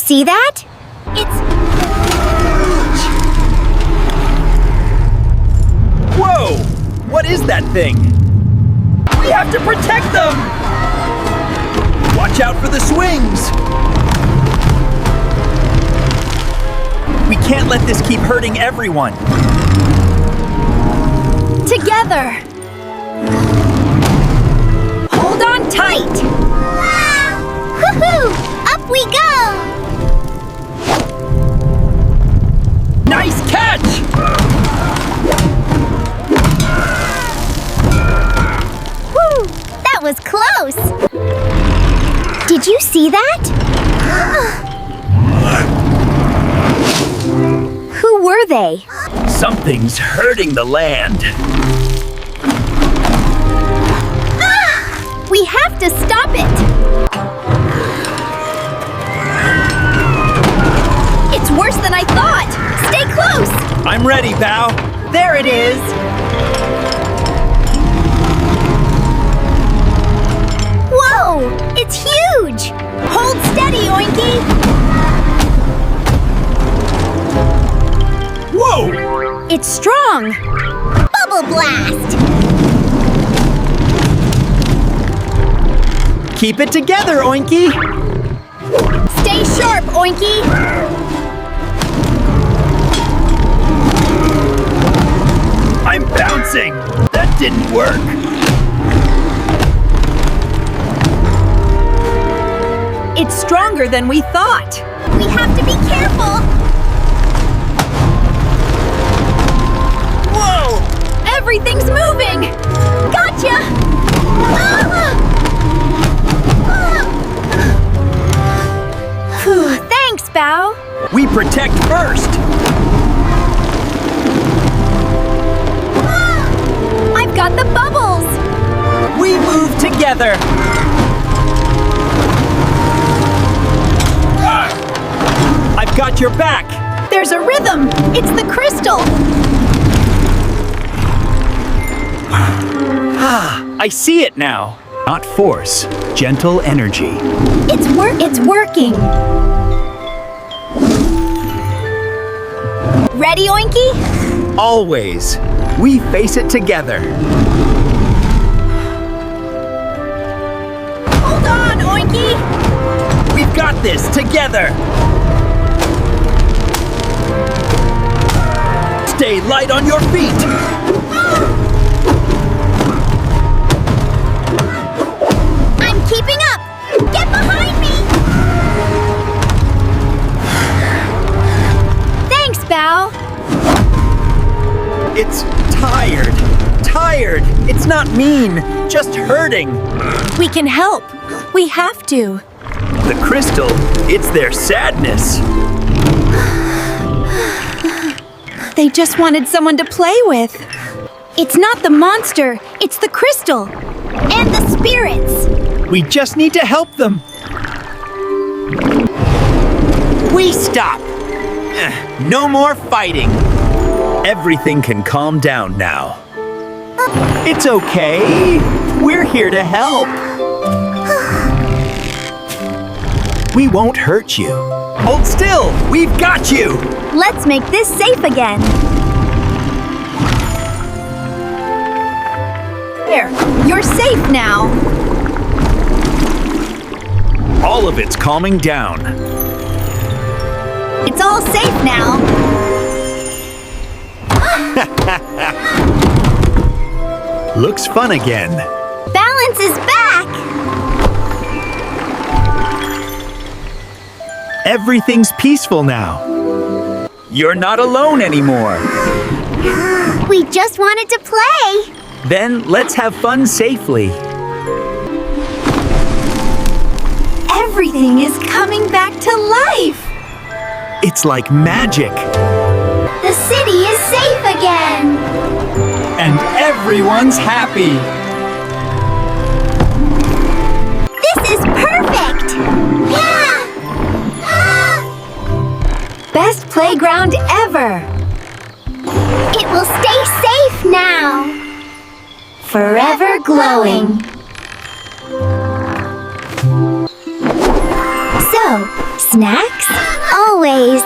see that? It's huge! Whoa! What is that thing? We have to protect them! Watch out for the swings! We can't let this keep hurting everyone. Together! Hold on tight! Woohoo! Up we go! Nice catch! Woo! That was close! Did you see that? Who were they? Something's hurting the land. We have to stop it! It's worse than I thought! Stay close! I'm ready, Bao. There it is! Whoa! It's huge! Hold steady, Oinky! Whoa! It's strong! Bubble blast! Keep it together, Oinky! Stay sharp, Oinky! I'm bouncing! That didn't work! It's stronger than we thought! We have to be careful! Whoa! Everything's moving! Gotcha! Phew, thanks, Bao! We protect first! I've got the bubbles! We move together! I've got your back! There's a rhythm! It's the crystal! I see it now! Not force, gentle energy. It's working! Ready, Oinky? Always! We face it together! Hold on, Oinky! We've got this together! Stay light on your feet! I'm keeping up! Get behind me! Thanks, Bao! It's tired! Tired! It's not mean! Just hurting! We can help. We have to. The crystal, it's their sadness! They just wanted someone to play with. It's not the monster, it's the crystal. And the spirits. We just need to help them! We stop! No more fighting! Everything can calm down now. It's okay! We're here to help! We won't hurt you. Hold still! We've got you! Let's make this safe again. There, you're safe now. All of it's calming down. It's all safe now. Looks fun again. Balance is back. Everything's peaceful now. You're not alone anymore. We just wanted to play. Then let's have fun safely. Everything is coming back to life. It's like magic. The city is safe again. And everyone's happy. This is perfect. Best playground ever. It will stay safe now. Forever glowing. So, Snacks? Always.